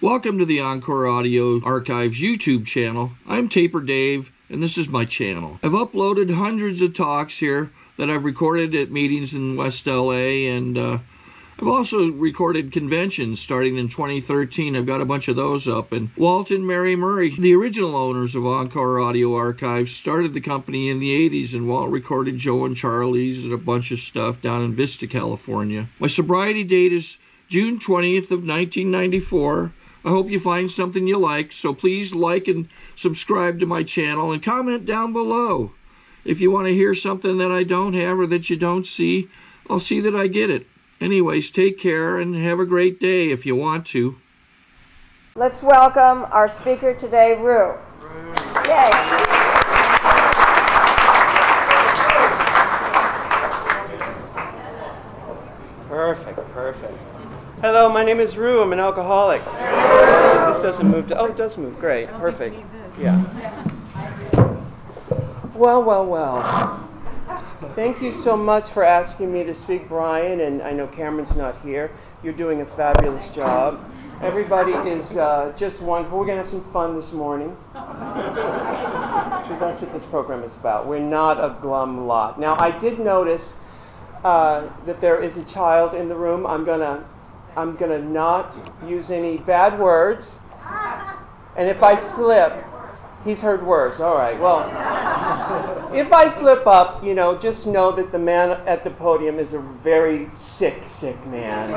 Welcome to the Encore Audio Archives YouTube channel. I'm Taper Dave, and this is my channel. I've uploaded hundreds of talks here that I've recorded at meetings in West LA, and I've also recorded conventions starting in 2013. I've got a bunch of those up. And Walt and Mary Murray, the original owners of Encore Audio Archives, started the company in the 80s, and Walt recorded Joe and Charlie's and a bunch of stuff down in Vista, California. My sobriety date is June 20th of 1994. I hope you find something you like, so please like and subscribe to my channel and comment down below. If you want to hear something that I don't have or that you don't see, I'll see that I get it. Anyways, take care and have a great day if you want to. Let's welcome our speaker today, Rue. Yay. Perfect. Hello, my name is Rue. I'm an alcoholic. This doesn't move. Oh, it does move. Great. Perfect. Yeah. Well. Thank you so much for asking me to speak, Brian, and I know Cameron's not here. You're doing a fabulous job. Everybody is just wonderful. We're going to have some fun this morning, because that's what this program is about. We're not a glum lot. Now, I did notice that there is a child in the room. I'm gonna not use any bad words, and if I slip, he's heard worse. All right, well, if I slip up, just know that the man at the podium is a very sick man.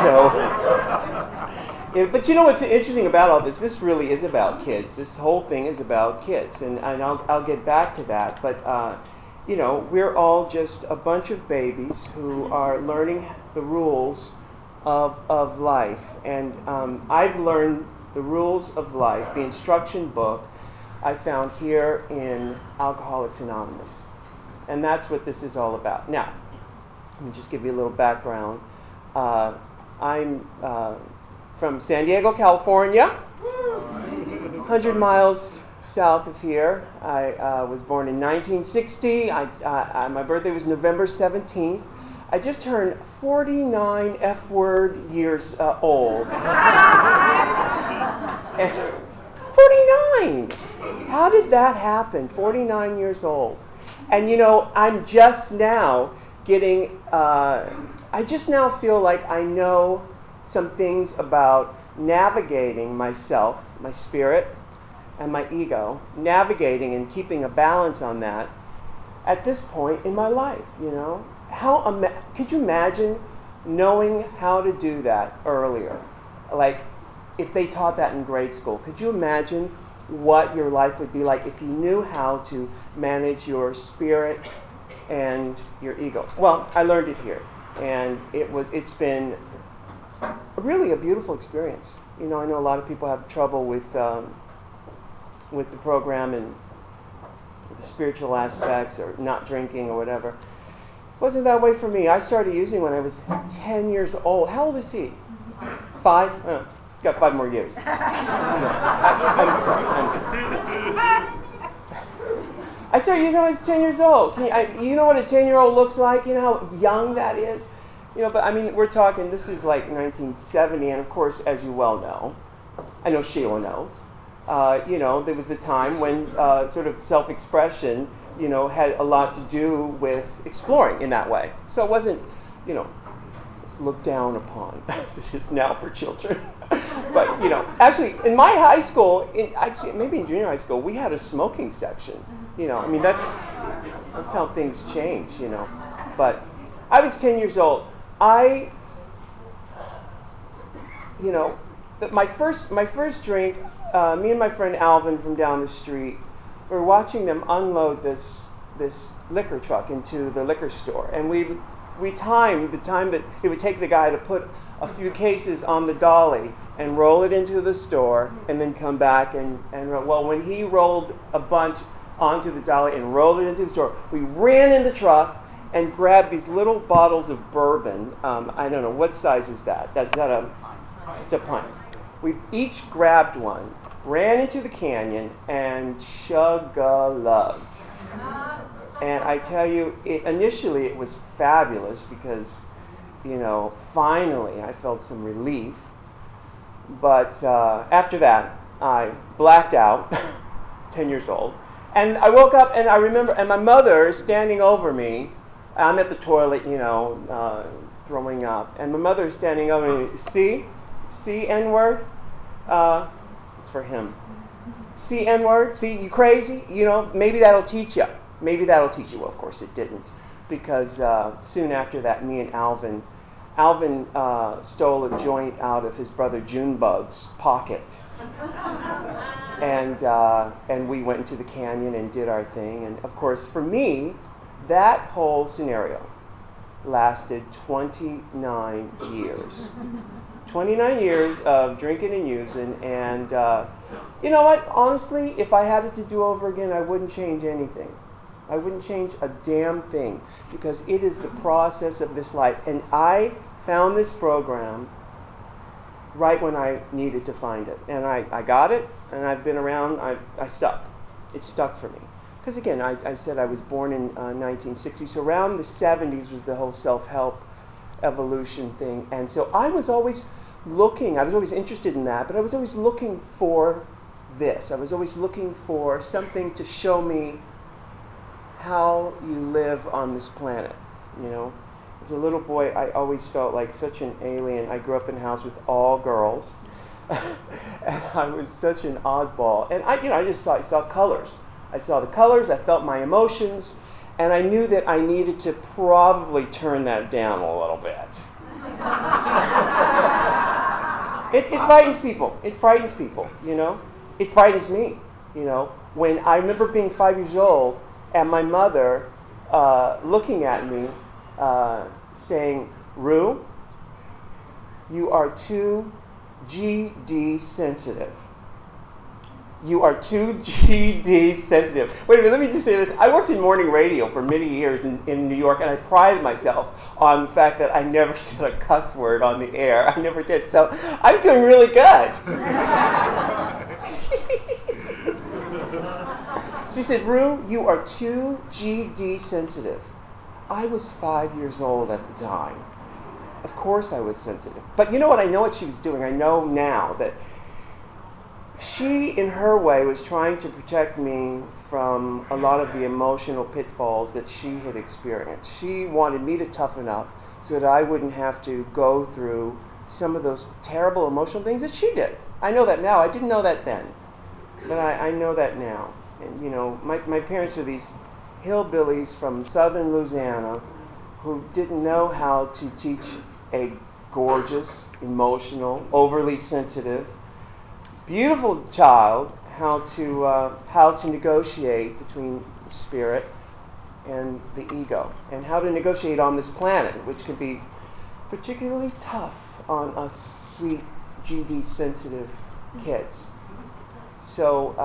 So, but you know what's interesting about all this? This really is about kids. This whole thing is about kids, and I'll get back to that. But we're all just a bunch of babies who are learning the rules of life, and I've learned the rules of life, the instruction book, I found here in Alcoholics Anonymous. And that's what this is all about. Now, let me just give you a little background. I'm from San Diego, California, 100 miles south of here. I was born in 1960. My birthday was November 17th. I just turned 49 F-word years old. 49! How did that happen? 49 years old. And I'm just now getting, I just now feel like I know some things about navigating myself, my spirit, and my ego, navigating and keeping a balance on that at this point in my life, Could you imagine knowing how to do that earlier? Like, if they taught that in grade school, could you imagine what your life would be like if you knew how to manage your spirit and your ego? Well, I learned it here, and it's been really a beautiful experience. I know a lot of people have trouble with the program and the spiritual aspects or not drinking or whatever. It wasn't that way for me. I started using when I was 10 years old. How old is he? 5? Oh, he's got 5 more years. I'm sorry. I started using when I was 10 years old. You know what a 10-year-old looks like? You know how young that is? But I mean, we're talking, this is like 1970, and of course, as you well know, I know Sheila knows, there was a time when sort of self-expression, had a lot to do with exploring in that way. So it wasn't, it's looked down upon as it is now for children. But, actually, in my high school, maybe in junior high school, we had a smoking section. That's how things change, But I was 10 years old. My first drink, me and my friend Alvin from down the street, we were watching them unload this liquor truck into the liquor store, and we timed the time that it would take the guy to put a few cases on the dolly and roll it into the store, and then come back and when he rolled a bunch onto the dolly and rolled it into the store, we ran in the truck and grabbed these little bottles of bourbon. I don't know, what size is that? It's a pint. We each grabbed one, ran into the canyon, and chug-a-lugged. And I tell you, initially it was fabulous because, finally I felt some relief. But after that, I blacked out, 10 years old. And I woke up and I remember, and my mother is standing over me. I'm at the toilet, throwing up. And my mother is standing over me. See N-word? It's for him. See N-word? See, you crazy? Maybe that'll teach you. Maybe that'll teach you. Well, of course it didn't. Because soon after that, me and Alvin stole a joint out of his brother Junebug's pocket. And we went into the canyon and did our thing. And of course, for me, that whole scenario lasted 29 years. 29 years of drinking and using. And you know what? Honestly, if I had it to do over again, I wouldn't change anything. I wouldn't change a damn thing, because it is the process of this life. And I found this program right when I needed to find it. And I got it, and I've been around. I stuck. It stuck for me. Because again, I said I was born in 1960, so around the 70s was the whole self-help evolution thing. And so I was always looking, I was always interested in that, but I was always looking for this. I was always looking for something to show me how you live on this planet, As a little boy, I always felt like such an alien. I grew up in a house with all girls, and I was such an oddball. And I just saw colors. I saw the colors, I felt my emotions, and I knew that I needed to probably turn that down a little bit. It frightens people. It frightens people, It frightens me, When I remember being 5 years old, and my mother looking at me, saying, "Rue, you are too GD sensitive. You are too GD sensitive." Wait a minute, let me just say this. I worked in morning radio for many years in New York, and I prided myself on the fact that I never said a cuss word on the air. I never did. So I'm doing really good. She said, "Rue, you are too GD sensitive." I was 5 years old at the time. Of course I was sensitive. But you know what? I know what she was doing. I know now that she, in her way, was trying to protect me from a lot of the emotional pitfalls that she had experienced. She wanted me to toughen up so that I wouldn't have to go through some of those terrible emotional things that she did. I know that now. I didn't know that then. But I know that now. And, my parents are these hillbillies from southern Louisiana who didn't know how to teach a gorgeous, emotional, overly sensitive, beautiful child how to negotiate between the spirit and the ego, and how to negotiate on this planet, which can be particularly tough on us sweet, GD sensitive kids. So,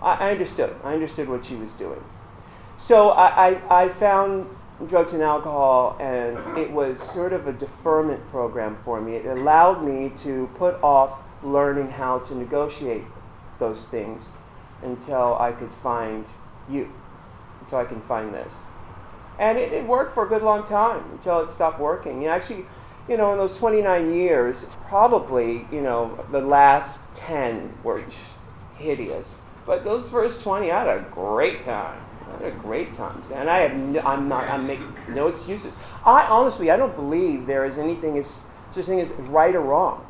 I understood. I understood what she was doing. So I found drugs and alcohol, and it was sort of a deferment program for me. It allowed me to put off learning how to negotiate those things until I could find you, until I can find this. And it worked for a good long time until it stopped working. Actually, in those 29 years, probably, the last 10 were just hideous. But those first 20, I had a great time. I had a great time. And I'm making no excuses. I don't believe there is such thing as right or wrong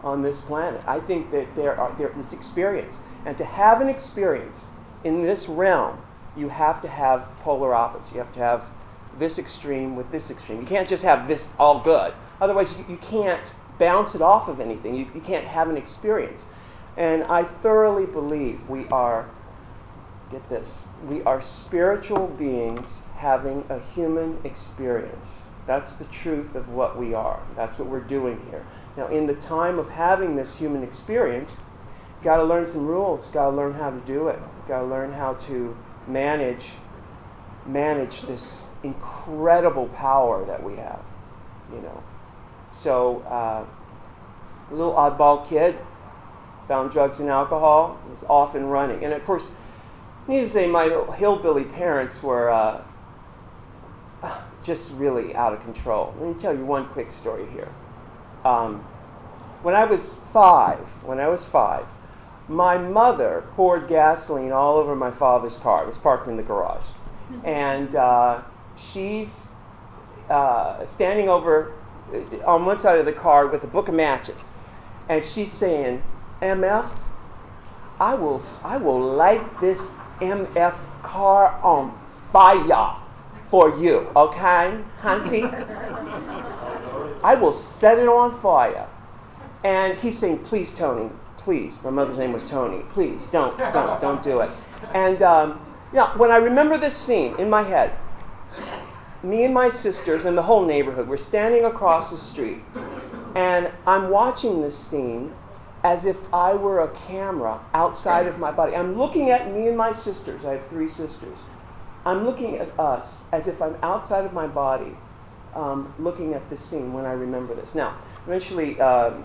on this planet. I think that there is experience. And to have an experience in this realm, you have to have polar opposites. You have to have this extreme with this extreme. You can't just have this all good. Otherwise, you can't bounce it off of anything. You can't have an experience. And I thoroughly believe we are, get this, we are spiritual beings having a human experience. That's the truth of what we are. That's what we're doing here. Now, in the time of having this human experience, you've got to learn some rules. You've got to learn how to do it. You've got to learn how to manage this incredible power that we have, So, a little oddball kid, found drugs and alcohol, was off and running. And of course, needless to say, my hillbilly parents were just really out of control. Let me tell you one quick story here. when I was five, my mother poured gasoline all over my father's car. It was parked in the garage. And she's standing over on one side of the car with a book of matches. And she's saying, MF, I will light this MF car on fire for you, okay, Hunty? I will set it on fire. And he's saying, please, Tony, please. My mother's name was Tony. Please, don't do it. And when I remember this scene in my head, me and my sisters and the whole neighborhood were standing across the street, and I'm watching this scene as if I were a camera outside of my body. I'm looking at me and my sisters. I have 3 sisters. I'm looking at us as if I'm outside of my body, looking at this scene when I remember this. Now, eventually,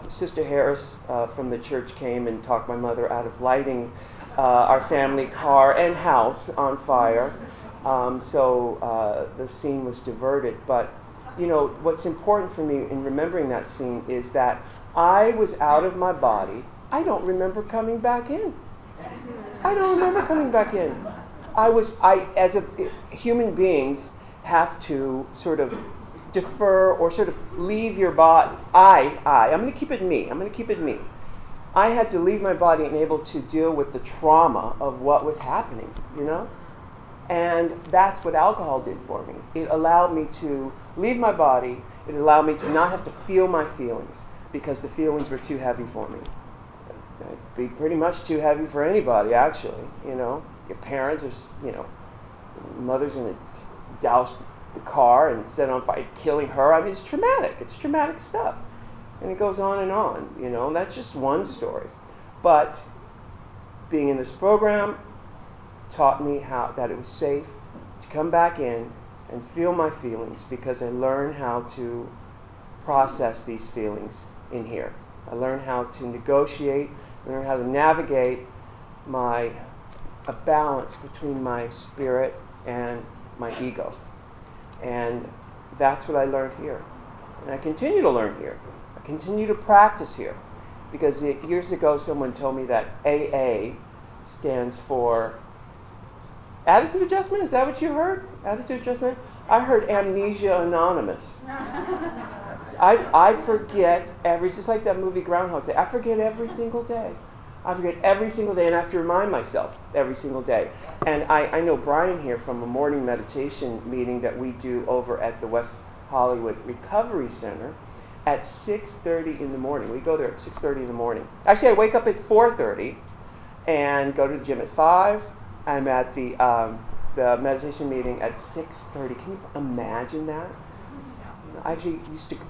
Sister Harris from the church came and talked my mother out of lighting our family car and house on fire. So the scene was diverted. But, you know, what's important for me in remembering that scene is that I was out of my body. I don't remember coming back in. I don't remember coming back in. Human beings have to sort of defer or sort of leave your body. I'm going to keep it me. I had to leave my body and able to deal with the trauma of what was happening, you know? And that's what alcohol did for me. It allowed me to leave my body. It allowed me to not have to feel my feelings because the feelings were too heavy for me. It'd be pretty much too heavy for anybody, actually, you know? Your parents are, you know, mother's going to douse the car and set it on fire, killing her. I mean, it's traumatic. It's traumatic stuff. And it goes on, you know. That's just one story. But being in this program taught me that it was safe to come back in and feel my feelings because I learned how to process these feelings in here. I learned how to negotiate, I learned how to navigate a balance between my spirit and my ego. And that's what I learned here. And I continue to learn here. I continue to practice here. Because years ago someone told me that AA stands for Attitude Adjustment. Is that what you heard? Attitude Adjustment? I heard Amnesia Anonymous. I forget it's like that movie Groundhog Day. I forget every single day. I forget every single day, and I have to remind myself every single day. And I know Brian here from a morning meditation meeting that we do over at the West Hollywood Recovery Center at 6:30 in the morning. We go there at 6:30 in the morning. Actually, I wake up at 4:30 and go to the gym at 5. I'm at the meditation meeting at 6:30. Can you imagine that? I actually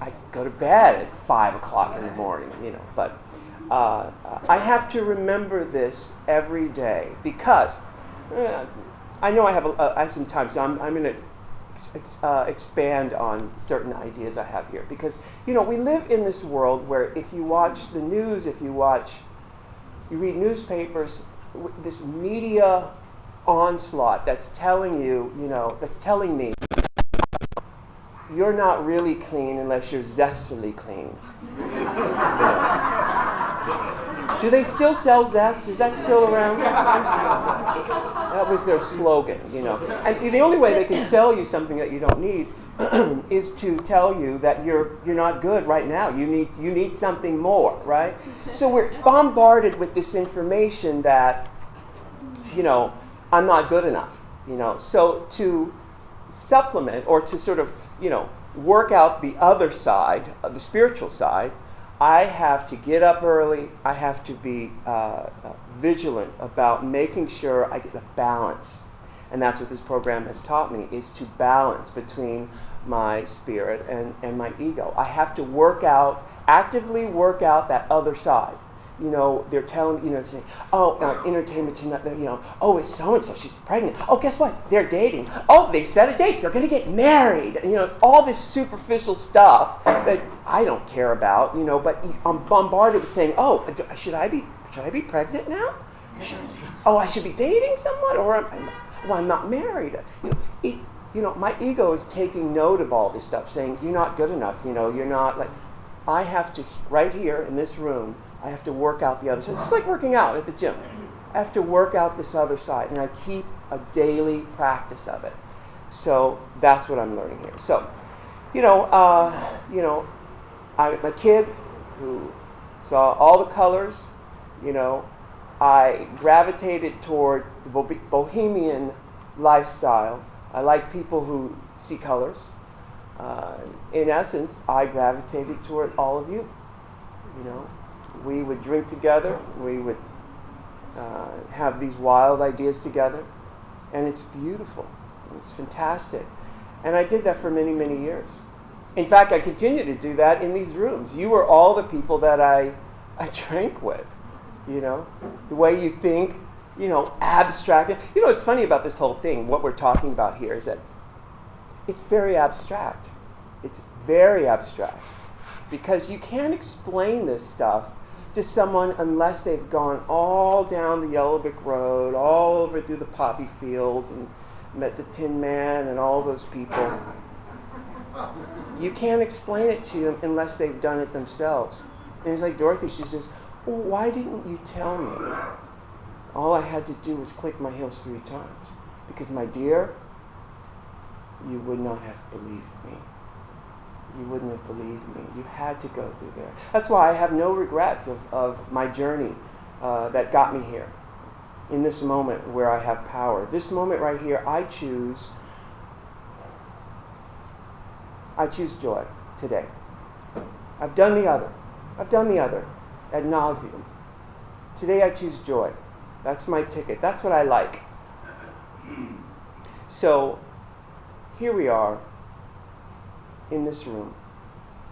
I go to bed at 5 o'clock in the morning, you know, but I have to remember this every day because I know I have some time, so I'm going to expand on certain ideas I have here. Because, you know, we live in this world where if you watch the news, you read newspapers, this media onslaught that's telling you, that's telling me you're not really clean unless you're zestfully clean. Do they still sell Zest? Is that still around? That was their slogan, you know. And the only way they can sell you something that you don't need is to tell you that you're not good right now. You need something more, right? So we're bombarded with this information that, I'm not good enough, So to supplement or to sort of, work out the other side, the spiritual side, I have to get up early. I have to be vigilant about making sure I get a balance. And that's what this program has taught me, is to balance between my spirit and my ego. I have to actively work out that other side. They're telling, they're saying, entertainment tonight, it's so-and-so, she's pregnant. Oh, guess what? They're dating. Oh, they've set a date. They're going to get married. All this superficial stuff that I don't care about, but I'm bombarded with saying, should I be pregnant now? I should be dating someone? Or I'm not married. My ego is taking note of all this stuff, saying, you're not good enough, you're not like, I have to, right here in this room, I have to work out the other side. It's like working out at the gym. I have to work out this other side, and I keep a daily practice of it. So that's what I'm learning here. So, I'm a kid who saw all the colors. I gravitated toward the bohemian lifestyle. I like people who see colors. In essence, I gravitated toward all of you. We would drink together. We would have these wild ideas together. And it's beautiful. It's fantastic. And I did that for many, many years. In fact, I continue to do that in these rooms. You are all the people that I drank with. The way you think, abstract. What's funny about this whole thing, what we're talking about here, is that it's very abstract. It's very abstract. Because you can't explain this stuff to someone unless they've gone all down the Yellow Brick Road, all over through the poppy field, and met the Tin Man and all those people. You can't explain it to them unless they've done it themselves. And it's like Dorothy, she says, well, why didn't you tell me? All I had to do was click my heels 3 times. Because, my dear, you would not have believed me. You wouldn't have believed me. You had to go through there. That's why I have no regrets of my journey that got me here. In this moment where I have power. This moment right here, I choose joy today. I've done the other. Ad nauseum. Today I choose joy. That's my ticket. That's what I like. So, here we are in this room,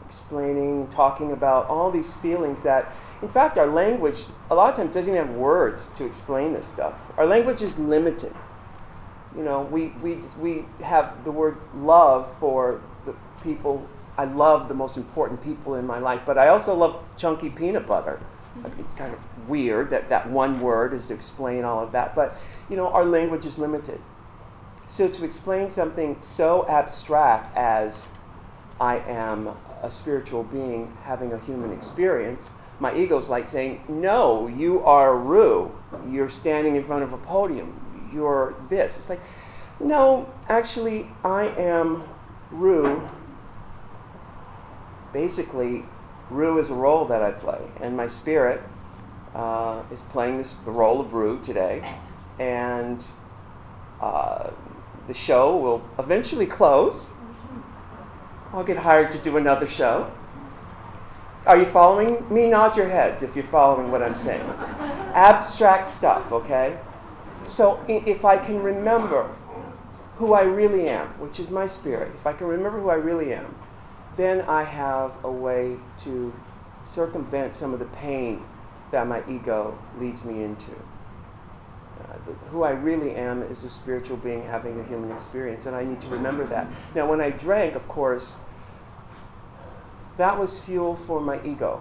explaining, talking about all these feelings that, in fact, our language, a lot of times, doesn't even have words to explain this stuff. Our language is limited. We have the word love for the people. I love the most important people in my life, but I also love chunky peanut butter. It's kind of weird that one word is to explain all of that, but our language is limited. So to explain something so abstract as I am a spiritual being having a human experience, my ego's like saying, no, you are Ru. You're standing in front of a podium. You're this. It's like, no, actually, I am Ru. Basically, Ru is a role that I play, and my spirit is playing the role of Ru today, and the show will eventually close. I'll get hired to do another show. Are you following me? Nod your heads if you're following what I'm saying. It's abstract stuff, okay? So if I can remember who I really am, which is my spirit, if I can remember who I really am, then I have a way to circumvent some of the pain that my ego leads me into. Who I really am is a spiritual being having a human experience, and I need to remember that. Now, when I drank, of course, that was fuel for my ego.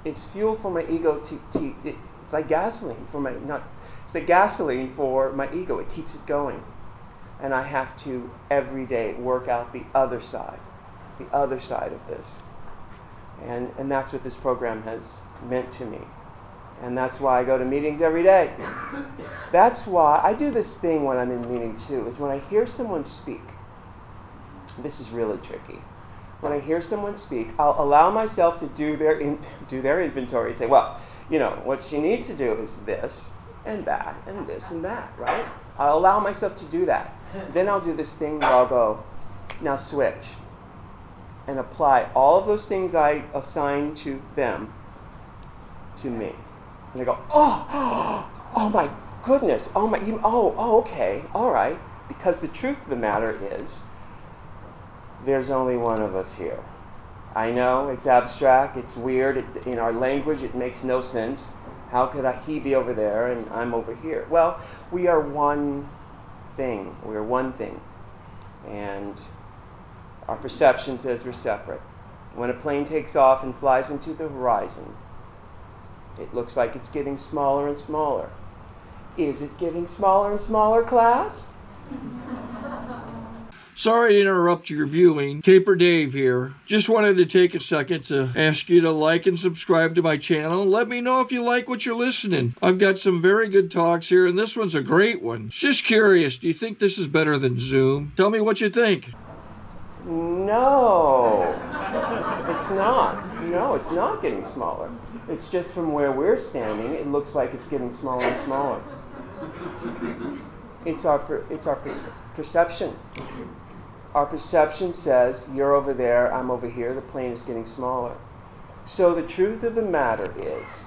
It's fuel for my ego it's like gasoline for it's like gasoline for my ego. It keeps it going. And I have to, every day, work out the other side of this. And that's what this program has meant to me. And that's why I go to meetings every day. That's why I do this thing when I'm in meeting too, is when I hear someone speak, this is really tricky. When I hear someone speak, I'll allow myself to do their inventory and say, well, what she needs to do is this and that and this and that, right? I'll allow myself to do that. Then I'll do this thing where I'll go, now switch, and apply all of those things I assign to them to me. And I go, oh my goodness, okay, all right. Because the truth of the matter is, there's only one of us here. I know, it's abstract, it's weird, in our language it makes no sense. How could he be over there and I'm over here? Well, we are one thing. We are one thing. And our perception says we're separate. When a plane takes off and flies into the horizon, it looks like it's getting smaller and smaller. Is it getting smaller and smaller, class? Sorry to interrupt your viewing. Taper Dave here. Just wanted to take a second to ask you to like and subscribe to my channel. Let me know if you like what you're listening. I've got some very good talks here, and this one's a great one. Just curious, do you think this is better than Zoom? Tell me what you think. No, it's not. No, it's not getting smaller. It's just from where we're standing, it looks like it's getting smaller and smaller. It's our perception. Our perception says, you're over there, I'm over here, the plane is getting smaller. So the truth of the matter is,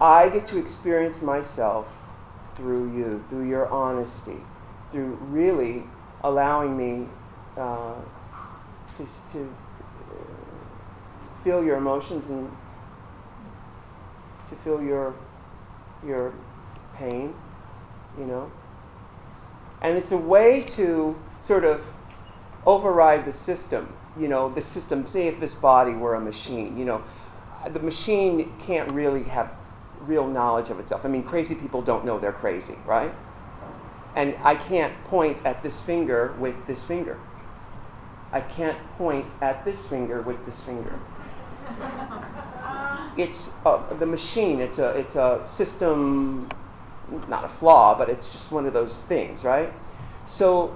I get to experience myself through you, through your honesty, through really allowing me to feel your emotions and to feel your pain, you know. And it's a way to sort of override the system. You know, the system, say if this body were a machine, you know, the machine can't really have real knowledge of itself. I mean, crazy people don't know they're crazy, right? And I can't point at this finger with this finger. I can't point at this finger with this finger. It's the machine, it's a system, not a flaw, but it's just one of those things, right? So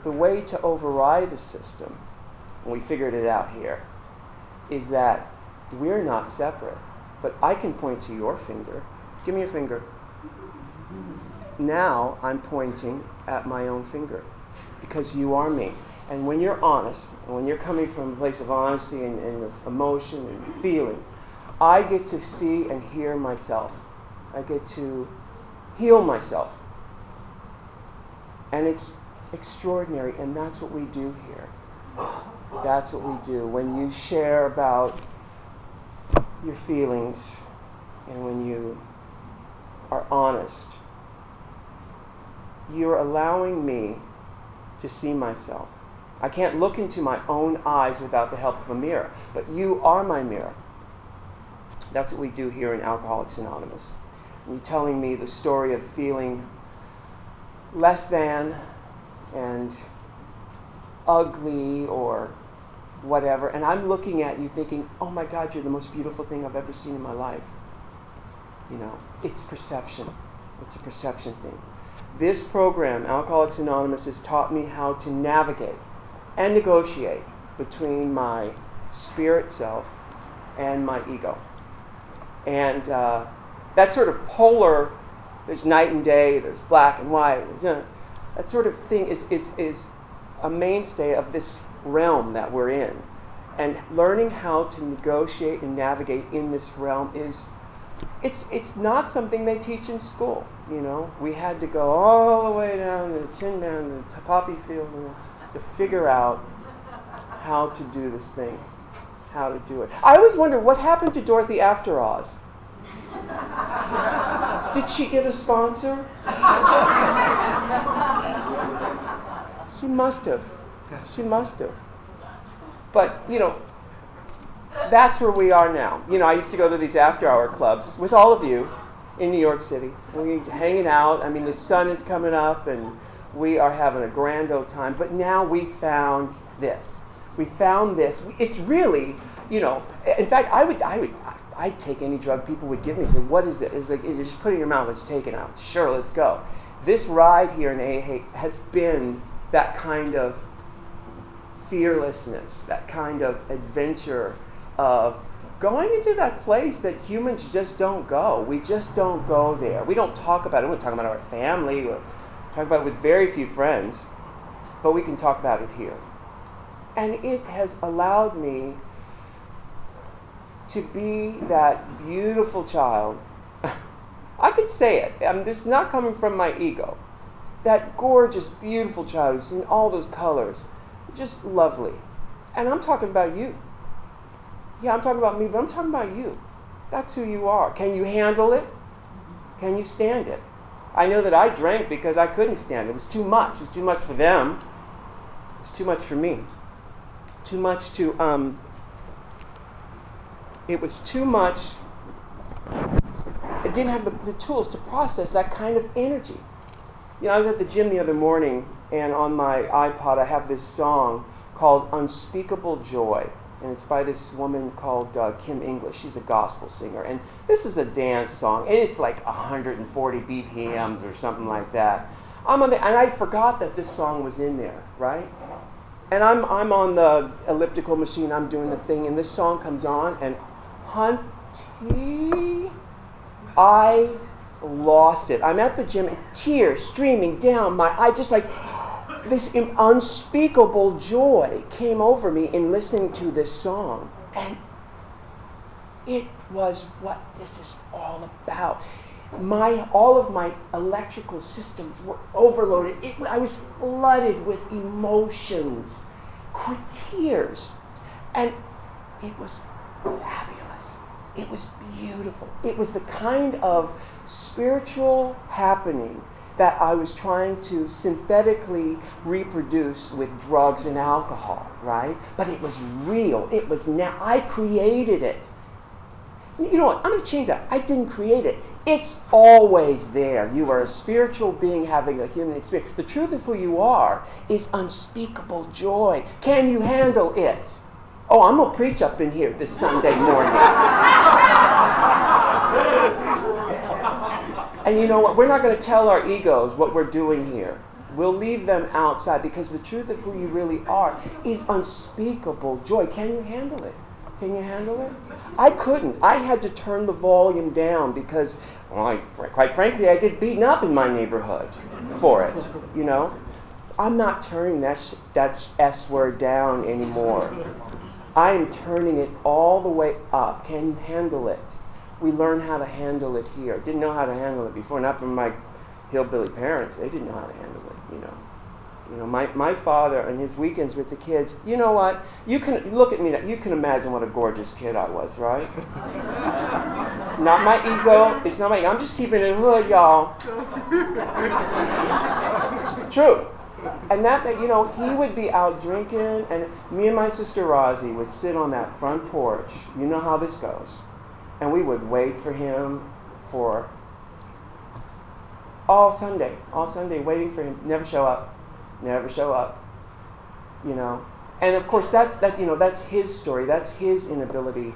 the way to override the system, and we figured it out here, is that we're not separate. But I can point to your finger. Give me your finger. Now I'm pointing at my own finger because you are me. And when you're honest, and when you're coming from a place of honesty and of emotion and feeling, I get to see and hear myself. I get to heal myself. And it's extraordinary, and that's what we do here. That's what we do. When you share about your feelings and when you are honest, you're allowing me to see myself. I can't look into my own eyes without the help of a mirror, but you are my mirror. That's what we do here in Alcoholics Anonymous. You're telling me the story of feeling less than and ugly or whatever, and I'm looking at you thinking, oh my God, you're the most beautiful thing I've ever seen in my life. You know, it's perception. It's a perception thing. This program, Alcoholics Anonymous, has taught me how to navigate and negotiate between my spirit self and my ego. And that sort of polar, there's night and day, there's black and white, that sort of thing is a mainstay of this realm that we're in. And learning how to negotiate and navigate in this realm it's not something they teach in school, you know. We had to go all the way down to the Tin Man, the poppy field, to figure out how to do this thing, how to do it. I always wonder what happened to Dorothy after Oz. Did she get a sponsor? She must have. She must have. But, you know, that's where we are now. You know, I used to go to these after-hour clubs with all of you in New York City. We're hanging out. I mean, the sun is coming up, and we are having a grand old time. But now we found this. We found this. It's really, you know, in fact, I'd take any drug people would give me. Say, what is it? It's like, you just put it in your mouth. Let's take it out. Sure, let's go. This ride here in AA has been that kind of fearlessness, that kind of adventure of going into that place that humans just don't go. We just don't go there. We don't talk about it. We're talking about our family. We're talking about it with very few friends. But we can talk about it here. And it has allowed me to be that beautiful child. I could say it. This is not coming from my ego. That gorgeous, beautiful child who's in all those colors. Just lovely. And I'm talking about you. Yeah, I'm talking about me, but I'm talking about you. That's who you are. Can you handle it? Can you stand it? I know that I drank because I couldn't stand it. It was too much. It was too much for them. It was too much for me. Too much to, it was too much. I didn't have the tools to process that kind of energy. You know, I was at the gym the other morning, and on my iPod I have this song called Unspeakable Joy. And it's by this woman called Kim English. She's a gospel singer. And this is a dance song. And it's like 140 BPMs or something like that. And I forgot that this song was in there, right? And I'm on the elliptical machine. I'm doing the thing. And this song comes on. And Hunty, I lost it. I'm at the gym and tears streaming down my eyes, just like this unspeakable joy came over me in listening to this song. And it was what this is all about. All of my electrical systems were overloaded. I was flooded with emotions, tears. And it was fabulous. It was beautiful. It was the kind of spiritual happening that I was trying to synthetically reproduce with drugs and alcohol, right? But it was real. It was now. I created it. You know what? I'm going to change that. I didn't create it. It's always there. You are a spiritual being having a human experience. The truth of who you are is unspeakable joy. Can you handle it? Oh, I'm going to preach up in here this Sunday morning. And you know what? We're not going to tell our egos what we're doing here. We'll leave them outside because the truth of who you really are is unspeakable joy. Can you handle it? Can you handle it? I couldn't. I had to turn the volume down because, well, quite frankly, I get beaten up in my neighborhood for it, you know? I'm not turning that S word down anymore. I am turning it all the way up. Can you handle it? We learn how to handle it here. Didn't know how to handle it before, not from my hillbilly parents. They didn't know how to handle it, you know. You know, my father and his weekends with the kids, you know what? You can look at me now. You can imagine what a gorgeous kid I was, right? It's not my ego. It's not my ego. I'm just keeping it hood, y'all. It's true. And that, you know, he would be out drinking, and me and my sister Rosie would sit on that front porch. You know how this goes. And we would wait for him for all Sunday, waiting for him. Never show up, you know. And of course, that's his story. That's his inability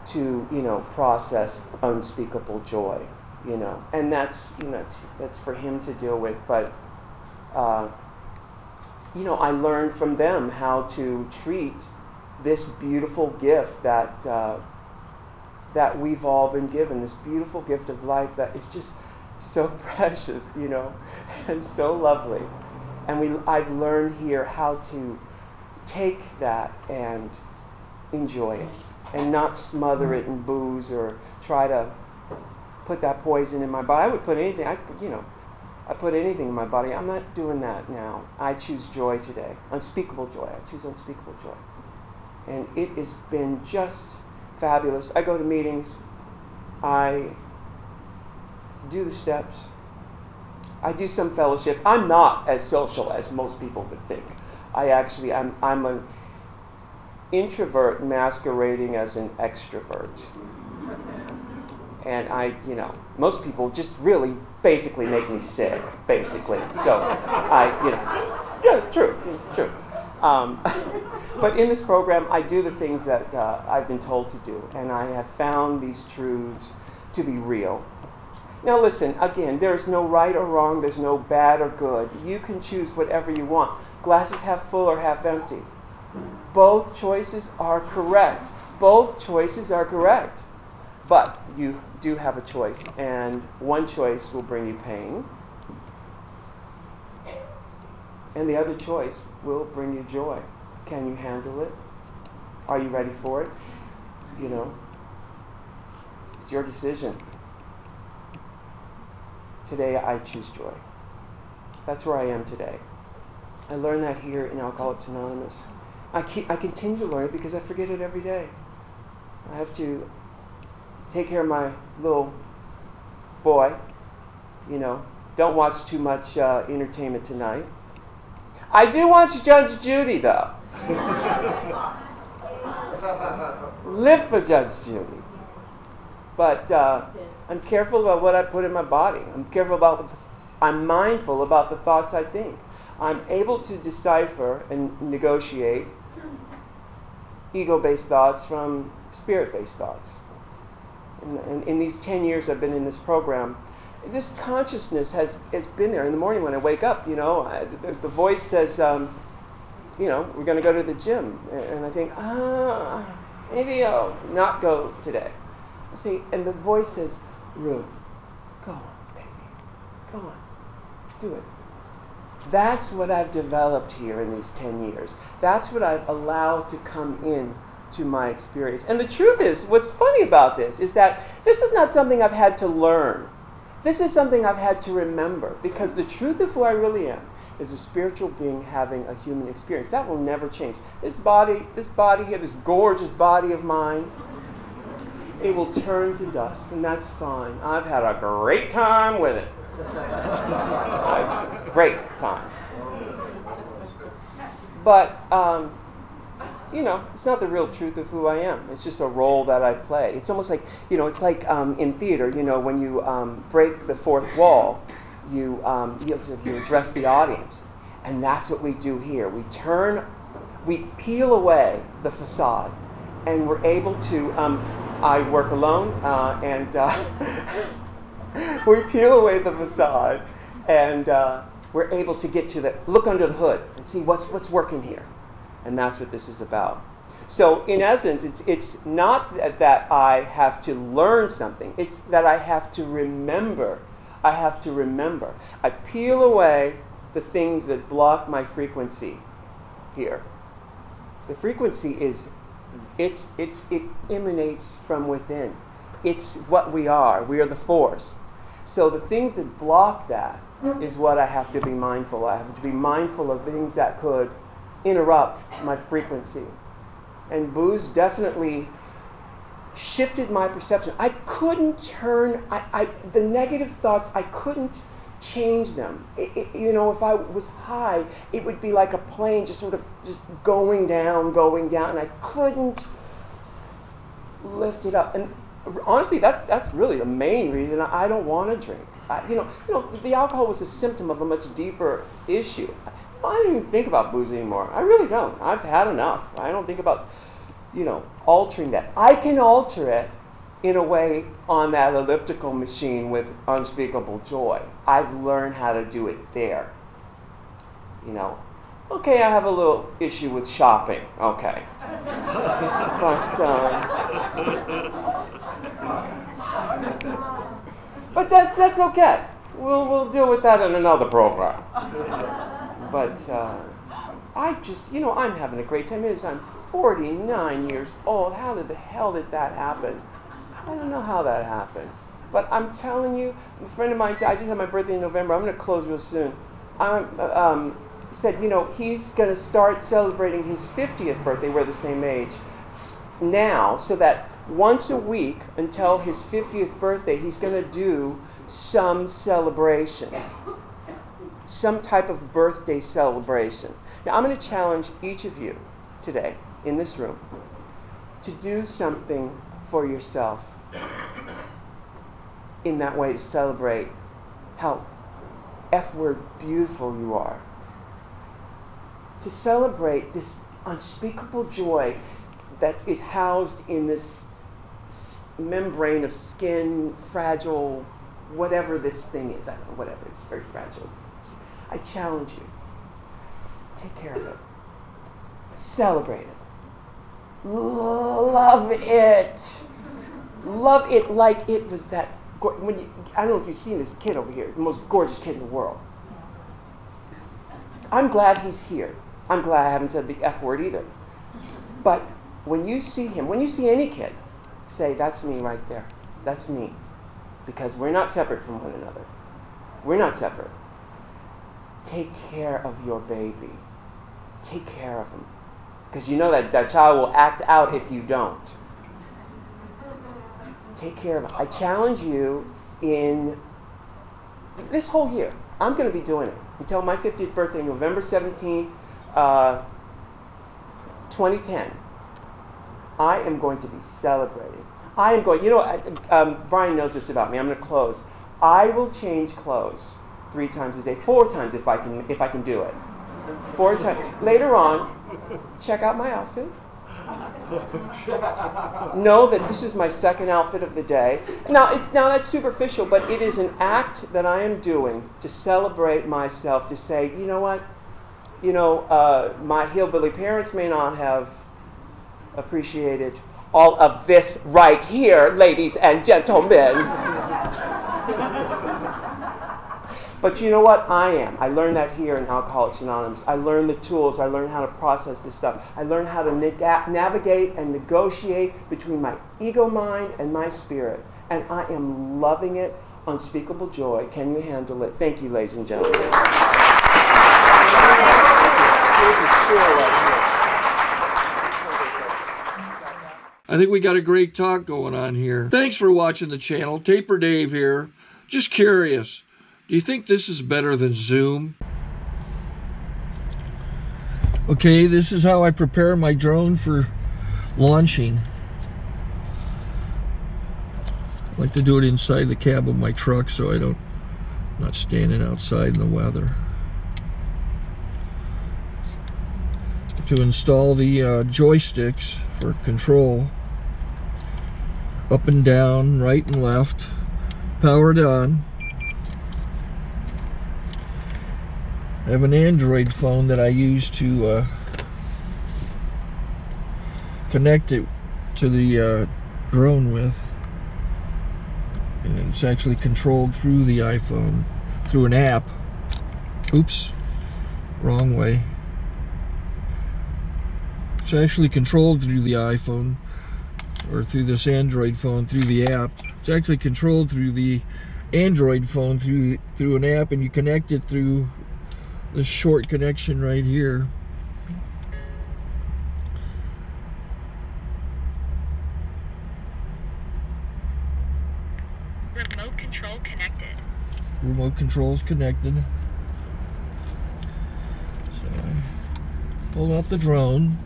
to, you know, process unspeakable joy, you know. And that's for him to deal with. But, you know, I learned from them how to treat this beautiful gift that we've all been given, this beautiful gift of life that is just so precious, you know, and so lovely. And I've learned here how to take that and enjoy it and not smother it in booze or try to put that poison in my body. I would put anything, I put anything in my body. I'm not doing that now. I choose joy today, unspeakable joy. I choose unspeakable joy. And it has been just fabulous. I go to meetings. I do the steps. I do some fellowship. I'm not as social as most people would think. I'm an introvert masquerading as an extrovert. And most people just really basically make me sick, basically. So yeah, it's true. It's true. But in this program, I do the things that I've been told to do, and I have found these truths to be real. Now listen, again, there's no right or wrong, there's no bad or good. You can choose whatever you want. Glasses half full or half empty. Both choices are correct. Both choices are correct. But you do have a choice, and one choice will bring you pain, and the other choice will bring you joy. Can you handle it? Are you ready for it? You know, it's your decision. Today I choose joy. That's where I am today. I learned that here in Alcoholics Anonymous. I continue to learn it because I forget it every day. I have to take care of my little boy. You know, don't watch too much entertainment tonight. I do watch Judge Judy, though. Live for Judge Judy. But I'm careful about what I put in my body. I'm mindful about the thoughts I think. I'm able to decipher and negotiate ego-based thoughts from spirit-based thoughts. And in these 10 years I've been in this program, this consciousness has been there. In the morning when I wake up, there's the voice says, we're going to go to the gym. And I think, maybe I'll not go today. I say, and the voice says, Rue, go on, baby. Go on. Do it. That's what I've developed here in these 10 years. That's what I've allowed to come in to my experience. And the truth is, what's funny about this is that this is not something I've had to learn. This is something I've had to remember, because the truth of who I really am is a spiritual being having a human experience. That will never change. This body here, this gorgeous body of mine, it will turn to dust, and that's fine. I've had a great time with it. Great time. But, it's not the real truth of who I am. It's just a role that I play. It's almost like, it's like in theater, when you break the fourth wall, you address the audience. And that's what we do here. We peel away the facade, and we're able to, I work alone, and we peel away the facade, and we're able to get to look under the hood and see what's working here. And that's what this is about. So in essence, it's not that I have to learn something. It's that I have to remember. I have to remember. I peel away the things that block my frequency here. The frequency it emanates from within. It's what we are. We are the force. So the things that block that is what I have to be mindful of. I have to be mindful of things that could interrupt my frequency. And booze definitely shifted my perception. I couldn't turn, the negative thoughts, I couldn't change them. If I was high, it would be like a plane just sort of just going down, and I couldn't lift it up. And honestly, that's really the main reason I don't want to drink. The alcohol was a symptom of a much deeper issue. I don't even think about booze anymore. I really don't. I've had enough. I don't think about, altering that. I can alter it in a way on that elliptical machine with unspeakable joy. I've learned how to do it there. Okay, I have a little issue with shopping. Okay. But that's okay. We'll deal with that in another program. But I just, I'm having a great time. I'm 49 years old. How the hell did that happen? I don't know how that happened. But I'm telling you, a friend of mine, I just had my birthday in November. I'm going to close real soon. Said, he's going to start celebrating his 50th birthday. We're the same age now, so that once a week until his 50th birthday, he's going to do some celebration. Some type of birthday celebration. Now, I'm going to challenge each of you today in this room to do something for yourself in that way, to celebrate how F-word beautiful you are. To celebrate this unspeakable joy that is housed in this membrane of skin, fragile, whatever this thing is. I don't know, whatever. It's very fragile. I challenge you. Take care of it. Celebrate it. Love it. Love it like it was that. I don't know if you've seen this kid over here, the most gorgeous kid in the world. I'm glad he's here. I'm glad I haven't said the F word either. But when you see him, when you see any kid, say, that's me right there. That's me. Because we're not separate from one another. We're not separate. Take care of your baby. Take care of him. Because you know that child will act out if you don't. Take care of him. I challenge you in this whole year. I'm going to be doing it until my 50th birthday, November 17th, 2010. I am going to be celebrating. Brian knows this about me. I'm going to close. I will change clothes 3 times a day, 4 times if I can do it. 4 times. Later on, check out my outfit. Know that this is my second outfit of the day. Now that's superficial, but it is an act that I am doing to celebrate myself, to say, you know what? My hillbilly parents may not have appreciated all of this right here, ladies and gentlemen. But you know what? I am. I learned that here in Alcoholics Anonymous. I learned the tools. I learned how to process this stuff. I learned how to navigate and negotiate between my ego mind and my spirit. And I am loving it. Unspeakable joy. Can you handle it? Thank you, ladies and gentlemen. Here's a chair right here. I think we got a great talk going on here. Thanks for watching the channel. Taper Dave here. Just curious. Do you think this is better than Zoom? Okay, this is how I prepare my drone for launching. I like to do it inside the cab of my truck so I'm not standing outside in the weather. To install the joysticks for control, up and down, right and left, powered on. I have an Android phone that I use to connect it to the drone with, and it's actually controlled through the iPhone, through an app. Oops, wrong way. It's actually controlled through the iPhone, or through this Android phone, through the app. It's actually controlled through the Android phone through an app, and you connect it through this short connection right here. Remote control connected. Remote control is connected. So I pull out the drone.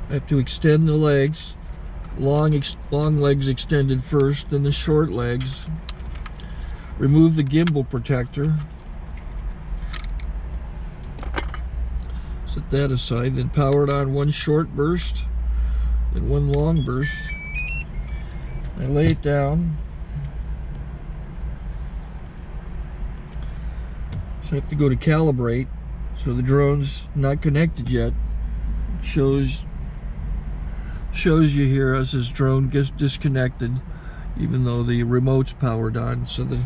I have to extend the legs. Long legs extended first, then the short legs. Remove the gimbal protector. Set that aside, then power it on one short burst, then one long burst. I lay it down. So I have to go to calibrate. So the drone's not connected yet. It shows you here as this drone gets disconnected, even though the remote's powered on. So the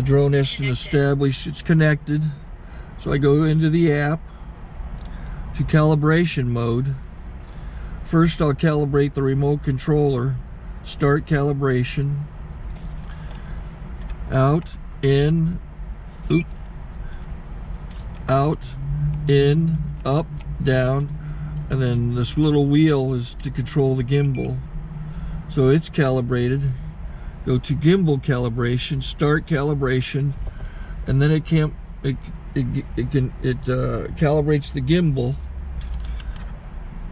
drone has to establish it's connected. So I go into the app to calibration mode. First I'll calibrate the remote controller. Start calibration. Out, in, out, in, up, down, and then this little wheel is to control the gimbal. So it's calibrated. Go to gimbal calibration, start calibration, and then it calibrates the gimbal.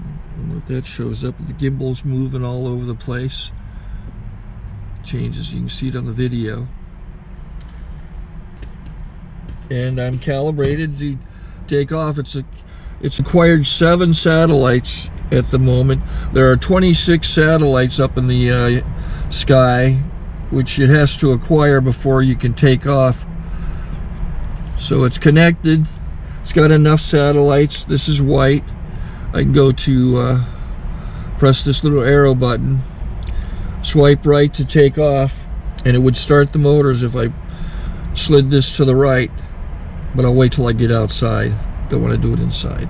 I don't know if that shows up. The gimbal's moving all over the place. Changes, you can see it on the video. And I'm calibrated to take off. It's acquired 7 satellites at the moment. There are 26 satellites up in the sky, which it has to acquire before you can take off. So it's connected. It's got enough satellites. This is white. I can go to press this little arrow button, swipe right to take off, and it would start the motors if I slid this to the right. But I'll wait till I get outside. Don't want to do it inside.